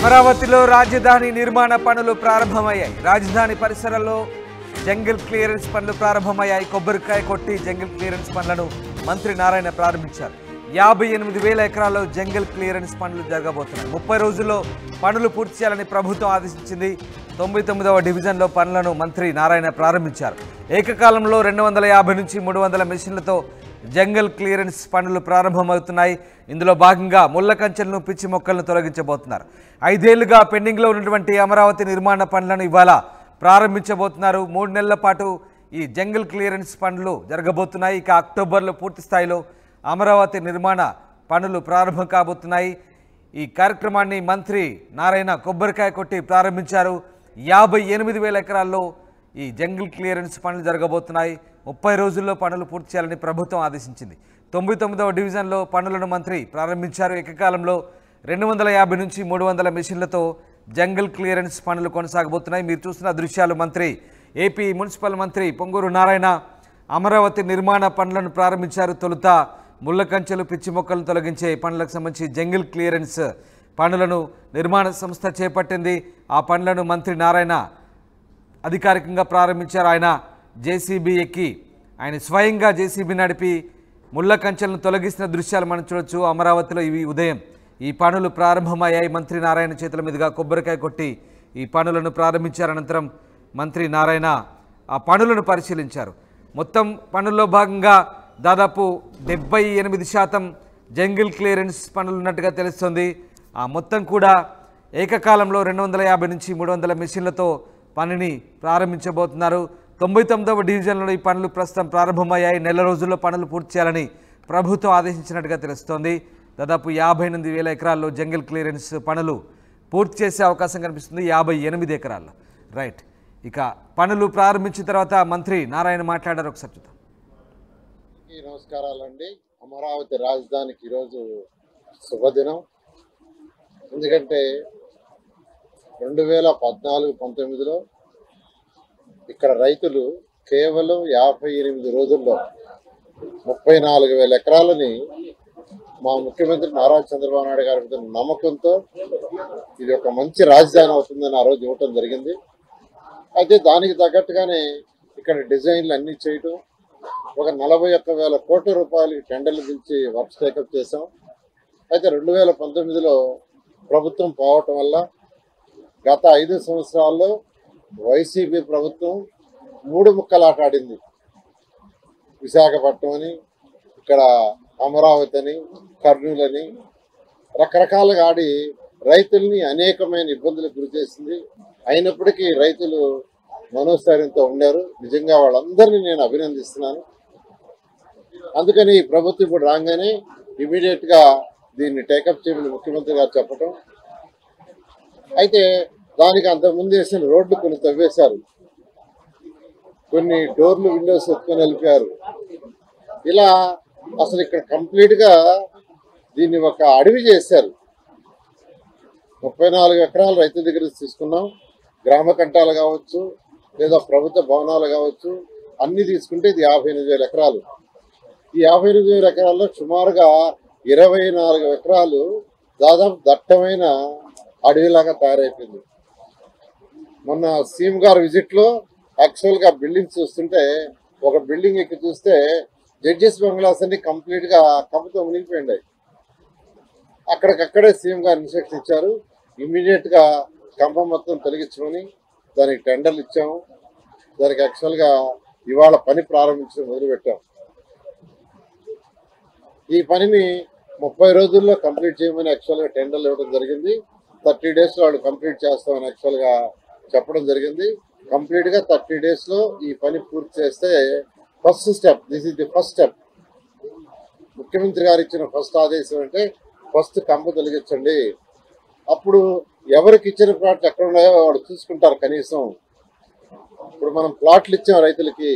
అమరావతిలో రాజధాని నిర్మాణ పనులు ప్రారంభమయ్యాయి. రాజధాని పరిసరాల్లో జంగిల్ క్లియరెన్స్ పనులు ప్రారంభమయ్యాయి. కొబ్బరికాయ కొట్టి జంగిల్ క్లియరెన్స్ పనులను మంత్రి నారాయణ ప్రారంభించారు. 58,000 ఎకరాల్లో జంగిల్ క్లియరెన్స్ పనులు జరగబోతున్నాయి. 30 రోజుల్లో పనులు పూర్తి చేయాలని ప్రభుత్వం ఆదేశించింది. 99వ డివిజన్లో పనులను మంత్రి నారాయణ ప్రారంభించారు. ఏకకాలంలో 250 నుంచి 300 మెషిన్లతో జంగల్ క్లియరెన్స్ పనులు ప్రారంభమవుతున్నాయి. ఇందులో భాగంగా ముళ్ళ కంచెలను, పిచ్చి మొక్కలను తొలగించబోతున్నారు. 5 ఏళ్లుగా పెండింగ్లో ఉన్నటువంటి అమరావతి నిర్మాణ పనులను ఇవాళ ప్రారంభించబోతున్నారు. 3 నెలల పాటు ఈ జంగల్ క్లియరెన్స్ పనులు జరగబోతున్నాయి. ఇక అక్టోబర్లో పూర్తి స్థాయిలో అమరావతి నిర్మాణ పనులు ప్రారంభం కాబోతున్నాయి. ఈ కార్యక్రమాన్ని మంత్రి నారాయణ కొబ్బరికాయ కొట్టి ప్రారంభించారు. 58,000 ఎకరాల్లో ఈ జంగిల్ క్లియరెన్స్ పనులు జరగబోతున్నాయి. 30 రోజుల్లో పనులు పూర్తి చేయాలని ప్రభుత్వం ఆదేశించింది. 99వ డివిజన్లో పనులను మంత్రి ప్రారంభించారు. ఏకకాలంలో 250 నుంచి 300 మెషిన్లతో జంగిల్ క్లియరెన్స్ పనులు కొనసాగబోతున్నాయి. మీరు చూస్తున్న దృశ్యాలు మంత్రి ఏపీ మున్సిపల్ మంత్రి పొంగూరు నారాయణ అమరావతి నిర్మాణ పనులను ప్రారంభించారు. తొలుత ముళ్ళ కంచెలు, పిచ్చి మొక్కలను తొలగించే పనులకు సంబంధించి జంగిల్ క్లియరెన్స్ పనులను నిర్మాణ సంస్థ చేపట్టింది. ఆ పనులను మంత్రి నారాయణ అధికారికంగా ప్రారంభించారు. ఆయన జేసీబీ ఎక్కి ఆయన స్వయంగా జేసీబీ నడిపి ముళ్ళ కంచెలను తొలగిస్తున్న దృశ్యాలు మనం చూడొచ్చు. అమరావతిలో ఇవి ఉదయం ఈ పనులు ప్రారంభమయ్యాయి. మంత్రి నారాయణ చేతుల మీదుగా కొబ్బరికాయ కొట్టి ఈ పనులను ప్రారంభించారు. అనంతరం మంత్రి నారాయణ ఆ పనులను పరిశీలించారు. మొత్తం పనుల్లో భాగంగా దాదాపు 78% జంగిల్ క్లియరెన్స్ పనులు ఉన్నట్టుగా తెలుస్తుంది. ఆ మొత్తం కూడా ఏకకాలంలో 250 నుంచి 300 మెషిన్లతో పనిని ప్రారంభించబోతున్నారు. 99వ డివిజన్లో ఈ పనులు ప్రస్తుతం ప్రారంభమయ్యాయి. నెల రోజుల్లో పనులు పూర్తి చేయాలని ప్రభుత్వం ఆదేశించినట్టుగా తెలుస్తోంది. దాదాపు 58,000 ఎకరాల్లో జంగిల్ క్లియరెన్స్ పనులు పూర్తి చేసే అవకాశం కనిపిస్తుంది. 58 ఎకరాల్లో. రైట్. ఇక పనులు ప్రారంభించిన తర్వాత మంత్రి నారాయణ మాట్లాడారు. ఒకసారి చూద్దాం. నమస్కారాలండి. అమరావతి రాజధానికి ఈరోజు శుభదినం. ఎందుకంటే 2014-19లో ఇక్కడ రైతులు కేవలం 58 రోజుల్లో 34,000 ఎకరాలని మా ముఖ్యమంత్రి నారా చంద్రబాబు నాయుడు గారి మీద నమ్మకంతో ఇది ఒక మంచి రాజధాని అవుతుందని ఆ రోజు ఇవ్వటం జరిగింది. అయితే దానికి తగ్గట్టుగానే ఇక్కడ డిజైన్లు అన్నీ చేయటం, ఒక 41,000 కోట్ల రూపాయలకి టెండర్లు పిలిచి వర్క్స్ టేకప్ చేశాం. అయితే 2019లో ప్రభుత్వం పోవటం వల్ల గత 5 సంవత్సరాల్లో వైసీపీ ప్రభుత్వం 3 ముక్కలాట ఆడింది. విశాఖపట్నం అని, ఇక్కడ అమరావతి అని, కర్నూలు అని రకరకాలుగా ఆడి రైతుల్ని అనేకమైన ఇబ్బందులకు గురి చేసింది. అయినప్పటికీ రైతులు మనోస్థైర్యంతో ఉన్నారు. నిజంగా వాళ్ళందరినీ నేను అభినందిస్తున్నాను. అందుకని ఈ ప్రభుత్వం ఇప్పుడు రాగానే ఇమీడియట్గా దీన్ని టేకప్ చేయమని ముఖ్యమంత్రి గారు చెప్పటం. అయితే దానికి అంతకుముందు వేసిన రోడ్లు కొన్ని తవ్వేశారు, కొన్ని డోర్లు, విండోస్ ఎత్తుకొని వెళ్ళిపోయారు. ఇలా అసలు ఇక్కడ కంప్లీట్గా దీన్ని ఒక అడవి చేశారు. 34 ఎకరాలు రైతుల దగ్గర తీసుకున్నాం. గ్రామ కంటాలు కావచ్చు, లేదా ప్రభుత్వ భవనాలు కావచ్చు, అన్నీ తీసుకుంటే ఇది 58,000 ఎకరాలు. ఈ 58,000 ఎకరాల్లో సుమారుగా 24 ఎకరాలు దాదాపు దట్టమైన అడవిలాగా తయారైపోయింది. మొన్న సీఎం గారు విజిట్లో యాక్చువల్గా బిల్డింగ్స్ చూస్తుంటే, ఒక బిల్డింగ్ ఎక్కి చూస్తే జడ్జెస్ బంగ్లాస్ అన్ని కంప్లీట్గా కప్పుతో మునిగిపోయిండాయి. అక్కడికక్కడే సీఎం గారు ఇన్స్ట్రక్షన్ ఇచ్చారు, ఇమ్మీడియట్గా కంప మొత్తం తొలగించమని. దానికి టెండర్లు ఇచ్చాము. దానికి యాక్చువల్గా ఇవాళ పని ప్రారంభించడం మొదలుపెట్టాం. ఈ పనిని 30 రోజుల్లో కంప్లీట్ చేయమని యాక్చువల్గా టెండర్లు ఇవ్వడం జరిగింది. 30 డేస్లో వాళ్ళు కంప్లీట్ చేస్తామని యాక్చువల్గా చెప్పడం జరిగింది. కంప్లీట్గా 30 డేస్లో ఈ పని పూర్తి చేస్తే first step, this is the first step. ముఖ్యమంత్రి గారు ఇచ్చిన ఫస్ట్ ఆదేశం అంటే ఫస్ట్ కంప తొలగించండి. అప్పుడు ఎవరికి ఇచ్చిన ప్లాట్లు ఎక్కడ ఉన్నాయో వాడు చూసుకుంటారు. కనీసం ఇప్పుడు మనం ప్లాట్లు ఇచ్చాం రైతులకి,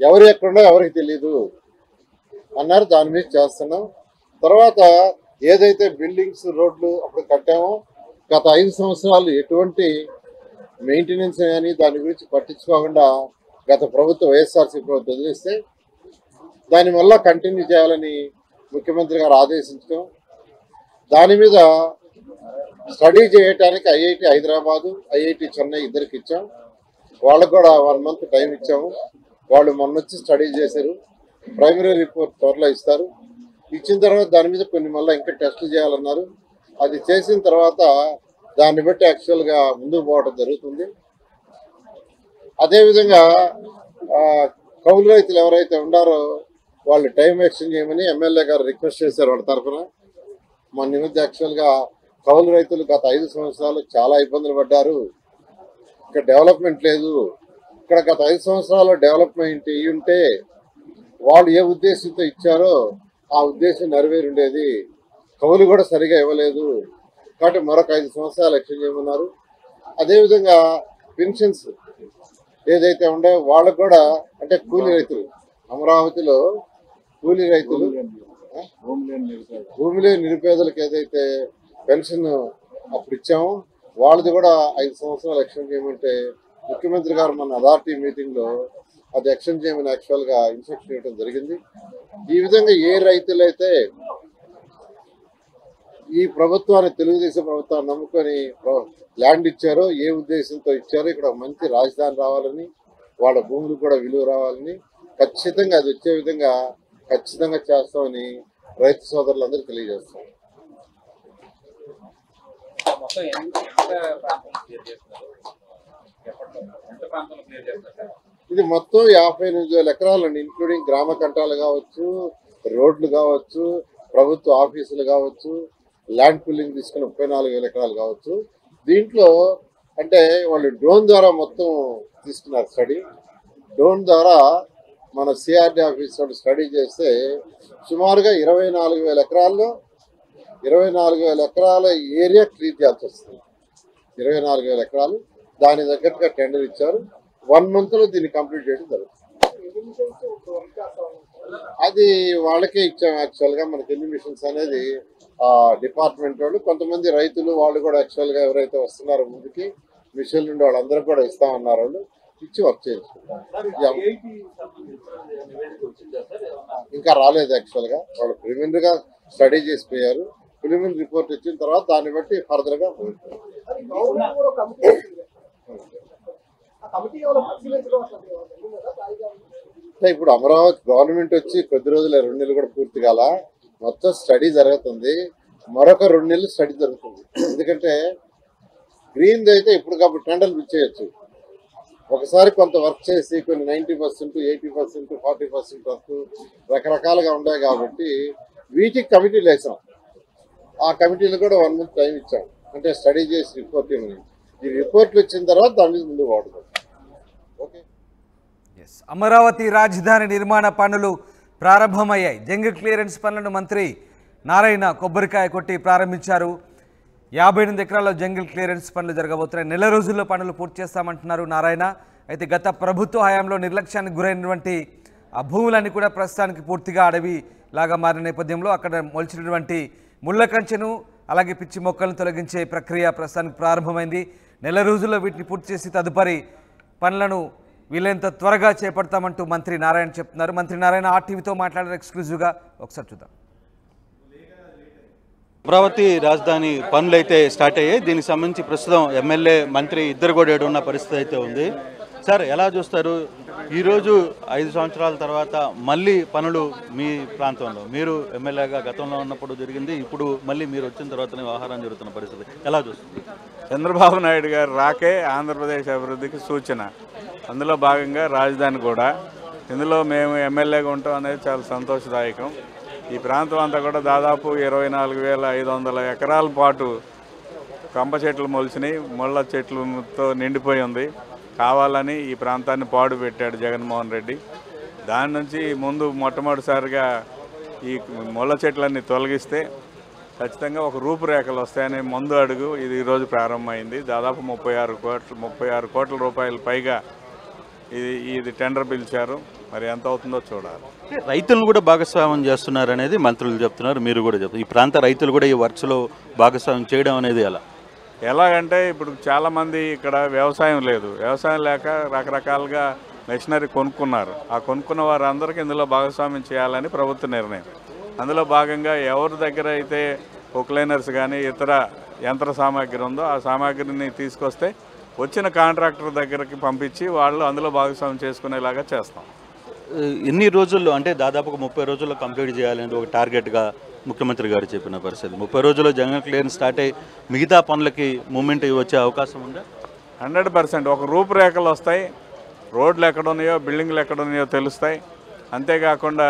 ఎవరు ఎక్కడున్నాయో ఎవరికి తెలియదు అన్నారు. దాని మీద చేస్తున్నాం. తర్వాత ఏదైతే బిల్డింగ్స్, రోడ్లు అప్పుడు కట్టామో, గత 5 సంవత్సరాలు ఎటువంటి మెయింటెనెన్స్ కానీ దాని గురించి పట్టించుకోకుండా గత ప్రభుత్వం, వైఎస్ఆర్సీ ప్రభుత్వం వదిలేస్తే దాని వల్ల కంటిన్యూ చేయాలని ముఖ్యమంత్రి గారు ఆదేశించడం, దాని మీద స్టడీ చేయడానికి ఐఐటి హైదరాబాదు, ఐఐటి చెన్నై ఇద్దరికి ఇచ్చాం. వాళ్ళకు కూడా 1 month టైం ఇచ్చాము. వాళ్ళు మొన్న వచ్చి స్టడీ చేశారు. ప్రైమరీ రిపోర్ట్ త్వరలో ఇస్తారు. ఇచ్చిన తర్వాత దాని మీద కొన్ని మళ్ళీ ఇంకా టెస్టులు చేయాలన్నారు. అది చేసిన తర్వాత దాన్ని బట్టి యాక్చువల్గా ముందుకు పోవడం జరుగుతుంది. అదేవిధంగా కౌలు రైతులు ఎవరైతే ఉన్నారో వాళ్ళు టైం ఎక్స్టెండ్ చేయమని ఎమ్మెల్యే గారు రిక్వెస్ట్ చేశారు వాళ్ళ తరఫున. మన నిమిత్త యాక్చువల్గా కౌలు రైతులు గత 5 సంవత్సరాలు చాలా ఇబ్బందులు పడ్డారు. ఇక్కడ డెవలప్మెంట్ లేదు. ఇక్కడ గత 5 సంవత్సరాలు డెవలప్మెంట్ అయ్యి ఉంటే వాళ్ళు ఏ ఉద్దేశంతో ఇచ్చారో ఆ ఉద్దేశం నెరవేరి ఉండేది. కౌలు కూడా సరిగా ఇవ్వలేదు కాబట్టి మరొక 5 సంవత్సరాలు ఎక్స్టెండ్ చేయమన్నారు. అదేవిధంగా పెన్షన్స్ ఏదైతే ఉండే వాళ్ళకు కూడా, అంటే కూలీ రైతులు, అమరావతిలో కూలీ రైతులు, భూమి లేని నిరుపేదలకు ఏదైతే పెన్షన్ అప్పుడు ఇచ్చామో వాళ్ళది కూడా 5 సంవత్సరాలు ఎక్స్టెండ్ చేయమంటే ముఖ్యమంత్రి గారు మన అథారిటీ మీటింగ్లో అది ఎక్స్టెండ్ చేయమని యాక్చువల్గా ఇన్స్ట్రక్షన్ ఇవ్వడం జరిగింది. ఈ విధంగా ఏ రైతులైతే ఈ ప్రభుత్వాన్ని, తెలుగుదేశం ప్రభుత్వాన్ని నమ్ముకొని ల్యాండ్ ఇచ్చారో, ఏ ఉద్దేశంతో ఇచ్చారో, ఇక్కడ మంచి రాజధాని రావాలని, వాళ్ళ భూములకు కూడా విలువ రావాలని ఖచ్చితంగా అది వచ్చే విధంగా ఖచ్చితంగా చేస్తామని రైతు సోదరులందరూ తెలియజేస్తాం. ఇది మొత్తం 58,000 ఎకరాలండి, ఇంక్లూడింగ్ గ్రామ కంటాలు కావచ్చు, రోడ్లు కావచ్చు, ప్రభుత్వ ఆఫీసులు కావచ్చు, ల్యాండ్ పుల్లింగ్ తీసుకుని 34,000 ఎకరాలు కావచ్చు. దీంట్లో అంటే వాళ్ళు డ్రోన్ ద్వారా మొత్తం తీసుకున్నారు స్టడీ. డ్రోన్ ద్వారా మన సిఆర్డీ ఆఫీస్ వాళ్ళు స్టడీ చేస్తే సుమారుగా 24,000 ఎకరాల్లో 24,000 ఎకరాల ఏరియా క్లియర్ చేయాల్సి వస్తుంది. 24,000 ఎకరాలు, దాని తగ్గట్టుగా టెండర్ ఇచ్చారు. 1 monthలో దీన్ని కంప్లీట్ చేయడం జరుగుతుంది. అది వాళ్ళకే ఇచ్చాం. యాక్చువల్గా మనకి ఎన్ని మిషన్స్ అనేది డిపార్ట్మెంట్ వాళ్ళు, కొంతమంది రైతులు వాళ్ళు కూడా యాక్చువల్గా ఎవరైతే వస్తున్నారో ముందుకి మిషన్ నుండి వాళ్ళందరూ కూడా ఇస్తామన్నారు. వాళ్ళు ఇచ్చి వర్క్ చేయించుకుంటారు. ఇంకా రాలేదు. యాక్చువల్గా వాళ్ళు ప్రిలిమినరీగా స్టడీ చేసిపోయారు. ప్రిలిమినరీ రిపోర్ట్ ఇచ్చిన తర్వాత దాన్ని బట్టి ఫర్దర్గా ఇప్పుడు అమరావతి గవర్నమెంట్ వచ్చి కొద్ది రోజులు 2 నెలలు కూడా పూర్తి కాల, మొత్తం స్టడీ జరుగుతుంది. మరొక 2 నెలలు స్టడీ జరుగుతుంది. ఎందుకంటే గ్రీన్ అయితే ఇప్పటికప్పుడు టెండర్లు పిచ్చేయచ్చు. ఒకసారి కొంత వర్క్ చేసి కొన్ని 90%, 80%, 40% వరకు రకరకాలుగా ఉన్నాయి కాబట్టి వీటికి కమిటీలు వేసాం. ఆ కమిటీలు కూడా 1 month టైం ఇచ్చాం. అంటే స్టడీ చేసి రిపోర్ట్ ఇవ్వని, ఈ రిపోర్ట్లు వచ్చిన తర్వాత దాని మీద ముందు వాడుతాం. ఓకే. అమరావతి రాజధాని నిర్మాణ పనులు ప్రారంభమయ్యాయి. జంగిల్ క్లియరెన్స్ పనులను మంత్రి నారాయణ కొబ్బరికాయ కొట్టి ప్రారంభించారు. 58 ఎకరాల్లో జంగిల్ క్లియరెన్స్ పనులు జరగబోతున్నాయి. నెల రోజుల్లో పనులు పూర్తి చేస్తామంటున్నారు నారాయణ. అయితే గత ప్రభుత్వ హయాంలో నిర్లక్ష్యానికి గురైనటువంటి ఆ భూములన్నీ కూడా ప్రస్తుతానికి పూర్తిగా అడవి లాగా మారిన నేపథ్యంలో అక్కడ మొలిచినటువంటి ముళ్ళ కంచెను అలాగే పిచ్చి మొక్కలను తొలగించే ప్రక్రియ ప్రస్తుతానికి ప్రారంభమైంది. నెల రోజుల్లో వీటిని పూర్తి చేసి తదుపరి పనులను వీలైనంత త్వరగా చేపడతామంటూ మంత్రి నారాయణ చెప్తున్నారు. మంత్రి నారాయణ ఆర్టీవీతో మాట్లాడారు ఎక్స్క్లూజివ్గా. ఒకసారి చూద్దాం. అమరావతి రాజధాని పనులు అయితే స్టార్ట్ అయ్యాయి. దీనికి సంబంధించి ప్రస్తుతం ఎమ్మెల్యే మంత్రి ఇద్దరు కూడా ఉన్న పరిస్థితి అయితే ఉంది. సార్, ఎలా చూస్తారు? ఈరోజు 5 సంవత్సరాల తర్వాత మళ్ళీ పనులు మీ ప్రాంతంలో, మీరు ఎమ్మెల్యేగా గతంలో ఉన్నప్పుడు జరిగింది, ఇప్పుడు మళ్ళీ మీరు వచ్చిన తర్వాతనే వ్యవహారం జరుగుతున్న పరిస్థితి ఎలా చూస్తుంది? చంద్రబాబు నాయుడు గారు రాకే ఆంధ్రప్రదేశ్ అభివృద్ధికి సూచన. అందులో భాగంగా రాజధాని కూడా. ఇందులో మేము ఎమ్మెల్యేగా ఉంటాం అనేది చాలా సంతోషదాయకం. ఈ ప్రాంతం అంతా కూడా దాదాపు 24,500 ఎకరాల పాటు కంప చెట్లు మొలిచినాయి, ముళ్ళ చెట్లతో నిండిపోయి ఉంది. కావాలని ఈ ప్రాంతాన్ని పాడు పెట్టాడు జగన్మోహన్ రెడ్డి. దాని నుంచి ముందు మొట్టమొదటిసారిగా ఈ ముళ్ళ చెట్లన్నీ తొలగిస్తే ఖచ్చితంగా ఒక రూపురేఖలు వస్తాయని ముందు అడుగు ఇది ఈరోజు ప్రారంభమైంది. దాదాపు 36 కోట్ల రూపాయల పైగా ఇది టెండర్ పిలిచారు. మరి ఎంత అవుతుందో చూడాలి. రైతులను కూడా భాగస్వామ్యం చేస్తున్నారు అనేది మంత్రులు చెప్తున్నారు, మీరు కూడా చెప్తున్నారు. ఈ ప్రాంత రైతులు కూడా ఈ వర్క్స్లో భాగస్వామ్యం చేయడం అనేది ఎలాగంటే ఇప్పుడు చాలామంది ఇక్కడ వ్యవసాయం లేదు, వ్యవసాయం లేక రకరకాలుగా మెషినరీ కొనుక్కున్నారు. ఆ కొనుక్కున్న వారందరికీ ఇందులో భాగస్వామ్యం చేయాలని ప్రభుత్వ నిర్ణయం. అందులో భాగంగా ఎవరి దగ్గర అయితే ఒక్లైనర్స్ కానీ ఇతర యంత్ర సామాగ్రి ఉందో ఆ సామాగ్రిని తీసుకొస్తే వచ్చిన కాంట్రాక్టర్ దగ్గరికి పంపించి వాళ్ళు అందులో భాగస్వామ్యం చేసుకునేలాగా చేస్తాం. ఎన్ని రోజుల్లో అంటే దాదాపుగా 30 రోజుల్లో కంప్లీట్ చేయాలని ఒక టార్గెట్గా ముఖ్యమంత్రి గారు చెప్పిన పరిస్థితి. 30 రోజుల్లో జంగల్ క్లియరెన్స్ స్టార్ట్ అయ్యి మిగతా పనులకి మూమెంట్ వచ్చే అవకాశం ఉందా? 100% ఒక రూపురేఖలు వస్తాయి, రోడ్లు ఎక్కడున్నాయో బిల్డింగ్లు ఎక్కడున్నాయో తెలుస్తాయి. అంతేకాకుండా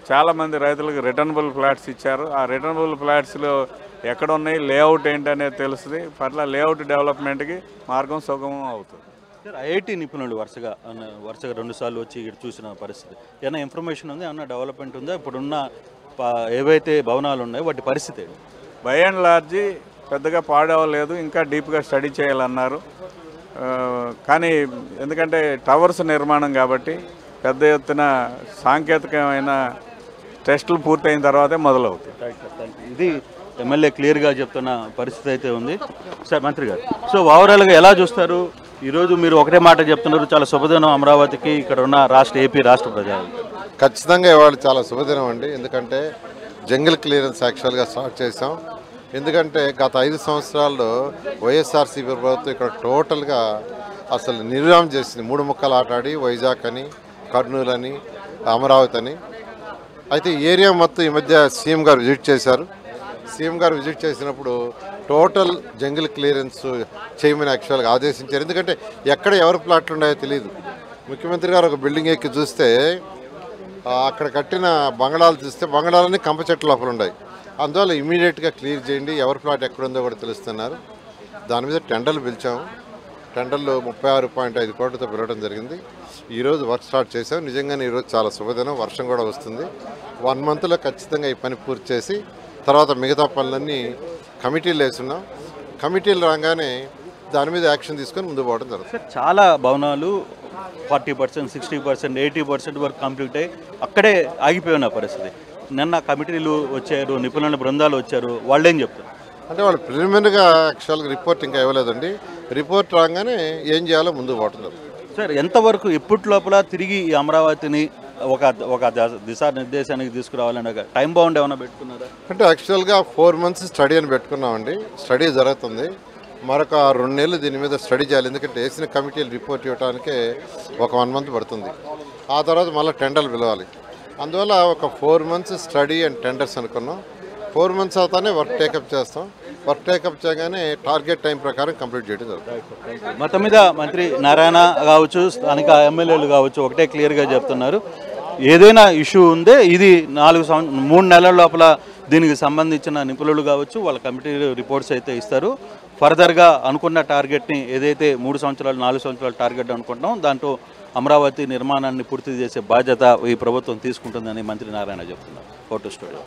చాలామంది రైతులకు రిటర్నబుల్ ఫ్లాట్స్ ఇచ్చారు. ఆ రిటర్నబుల్ ఫ్లాట్స్లో ఎక్కడ ఉన్నాయి, లేఅవుట్ ఏంటి అనేది తెలుస్తుంది. పట్ల లేఅవుట్ డెవలప్మెంట్కి మార్గం సుగమం అవుతుంది. సార్, ఐఐటి నిపుణులు వరుసగా 2 సార్లు వచ్చి ఇక్కడ చూసిన పరిస్థితి ఏమైనా ఇన్ఫర్మేషన్ ఉంది, ఏమన్నా డెవలప్మెంట్ ఉందా? ఇప్పుడున్న ఏవైతే భవనాలు ఉన్నాయో వాటి పరిస్థితి బై అండ్ లార్జీ పెద్దగా పాడవలేదు, ఇంకా డీప్గా స్టడీ చేయాలన్నారు. కానీ ఎందుకంటే టవర్స్ నిర్మాణం కాబట్టి పెద్ద ఎత్తున సాంకేతికమైన టెస్టులు పూర్తయిన తర్వాతే మొదలవుతాయి. ఇది ఎమ్మెల్యే క్లియర్గా చెప్తున్న పరిస్థితి అయితే ఉంది. సార్, మంత్రి గారు, సో ఓవరాల్గా ఎలా చూస్తారు? ఈరోజు మీరు ఒకటే మాట చెప్తున్నారు, చాలా శుభదినం అమరావతికి, ఇక్కడ ఉన్న ఏపీ రాష్ట్ర ప్రజలు. ఖచ్చితంగా ఇవాళ చాలా శుభదినం అండి. ఎందుకంటే జంగిల్ క్లియరెన్స్ యాక్చువల్గా స్టార్ట్ చేసాం. ఎందుకంటే గత 5 సంవత్సరాల్లో వైఎస్ఆర్సీపీ ప్రభుత్వం ఇక్కడ టోటల్గా అసలు నిర్వహణ చేసింది. 3 ముక్కలు ఆటాడి వైజాగ్ అని, కర్నూలు అని, అమరావతి అని. అయితే ఈ ఏరియా మొత్తం ఈ మధ్య సీఎం గారు విజిట్ చేశారు. సీఎం గారు విజిట్ చేసినప్పుడు టోటల్ జంగిల్ క్లియరెన్స్ చేయమని యాక్చువల్గా ఆదేశించారు. ఎందుకంటే ఎక్కడ ఎవరి ప్లాట్లు ఉన్నాయో తెలియదు. ముఖ్యమంత్రి గారు ఒక బిల్డింగ్ ఎక్కి చూస్తే అక్కడ కట్టిన బంగళాలు చూస్తే బంగళాలన్నీ కంప చెట్ల లోపల ఉన్నాయి. అందువల్ల ఇమీడియట్గా క్లియర్ చేయండి, ఎవరి ప్లాట్ ఎక్కడుందో కూడా తెలుస్తున్నారు. దాని మీద టెండర్లు పిలిచాము. టెండర్లు 36.5 కోట్లతో పిలవడం జరిగింది. ఈరోజు వర్క్ స్టార్ట్ చేసాం. నిజంగానే ఈరోజు చాలా శుభదినం, వర్షం కూడా వస్తుంది. 1 మంత్లో ఖచ్చితంగా ఈ పని పూర్తి చేసి తర్వాత మిగతా పనులన్నీ కమిటీలు వేస్తున్నాం. కమిటీలు రాగానే దాని మీద యాక్షన్ తీసుకొని ముందు పోవడం జరుగుతుంది. చాలా భవనాలు 40%, 60%, 80% వరకు కంప్లీట్ అయ్యి అక్కడే ఆగిపోయి ఉన్న పరిస్థితి. నిన్న కమిటీలు వచ్చారు, నిపుణుల బృందాలు వచ్చారు, వాళ్ళు ఏం చెప్తారు అంటే వాళ్ళు ప్రిలిమినరీగా యాక్చువల్గా రిపోర్ట్ ఇంకా ఇవ్వలేదండి. రిపోర్ట్ రాగానే ఏం చేయాలో ముందు పోవడం జరుగుతుంది. సార్, ఎంతవరకు ఎప్పటి లోపల తిరిగి ఈ అమరావతిని ఒక దిశానిర్దేశానికి తీసుకురావాలని ఒక టైం బౌండ్ ఏమైనా పెట్టుకున్నారా? అంటే యాక్చువల్గా 4 మంత్స్ స్టడీ అని పెట్టుకున్నామండి. స్టడీ జరుగుతుంది. మరొక 2 నెలలు దీని మీద స్టడీ చేయాలి. ఎందుకంటే వేసిన కమిటీలు రిపోర్ట్ ఇవ్వడానికే ఒక 1 మంత్ పడుతుంది. ఆ తర్వాత మళ్ళీ టెండర్లు పిలవాలి. అందువల్ల ఒక 4 మంత్స్ స్టడీ అండ్ టెండర్స్ అనుకున్నాం. 4 మంత్స్ అవుతానే వర్క్ టేకప్ చేస్తాం. వర్క్ టేకప్ చేయగానే టార్గెట్ టైం ప్రకారం కంప్లీట్ చేయడం జరుగుతుంది. మొత్తం మీద మంత్రి నారాయణ కావచ్చు, స్థానిక ఎమ్మెల్యేలు కావచ్చు, ఒకటే క్లియర్గా చెప్తున్నారు, ఏదైనా ఇష్యూ ఉందే ఇది 3 నెలల లోపల దీనికి సంబంధించిన నిపుణులు కావచ్చు వాళ్ళ కమిటీ రిపోర్ట్స్ అయితే ఇస్తారు. ఫర్దర్గా అనుకున్న టార్గెట్ని ఏదైతే 3 సంవత్సరాలు 4 సంవత్సరాల టార్గెట్ అనుకుంటాం దాంట్లో అమరావతి నిర్మాణాన్ని పూర్తి చేసే బాధ్యత ఈ ప్రభుత్వం తీసుకుంటుందని మంత్రి నారాయణ చెప్తున్నారు. Photo studio.